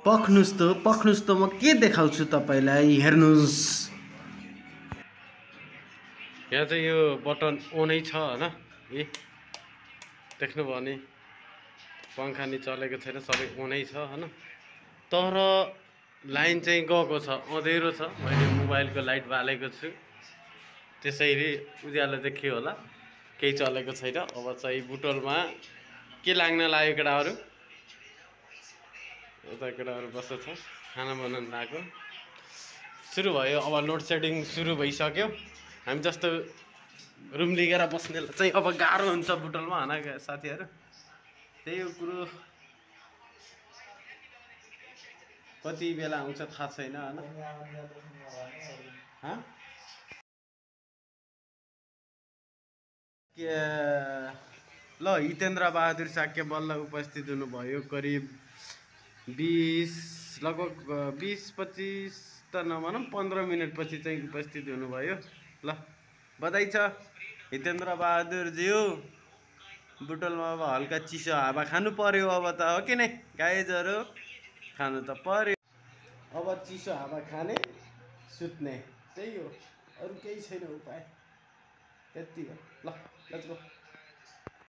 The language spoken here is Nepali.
पख्नुस् त म के देखाउँछु तपाईलाई हेर्नुस्। यहाँ चाहिँ यो बटन ओनै छ हैन। ए देख्नुभयो नि पंखा नि चलेको छैन, सबै ओनै छ हैन। तर लाइन चाहिँ गएको छ, अँधेरो छ। मैले मोबाइलको लाइट बालेको छु, त्यसैले उज्यालो देखियो होला, केही चलेको छैन। अब चाहिँ बुटोलमा के लाग्न लाग्यो केटाहरु? यता केटाहरु बसेछ, खाना बनाउन लाग्यो। सुरु भयो, अब लोड सेडिङ सुरु भइसक्यो। हामी जस्तो रुम लिएर बस्नेलाई चाहिँ अब गाह्रो हुन्छ बुटोलमा हैन साथीहरु। त्यही हो कुरो, कति बेला आउँछ थाहा छैन हैन। ल हितेन्द्र बहादुर साक्य बल्ल उपस्थित हुनुभयो। करिब 20-25 त नभनौँ 15 मिनट पछि चाहिँ उपस्थित हुनुभयो। ल बधाई छ हितेन्द्र बहादुर ज्यू। बुटोलमा अब हल्का चिसो हावा खानु पर्यो अब त, हो कि नै गाइजहरु? खानु त पर्यो। अब चिसो हावा खाने, सुत्ने, त्यही हो, अरु केही छैन उपाय। त्यति हो। ल लेट्स गो।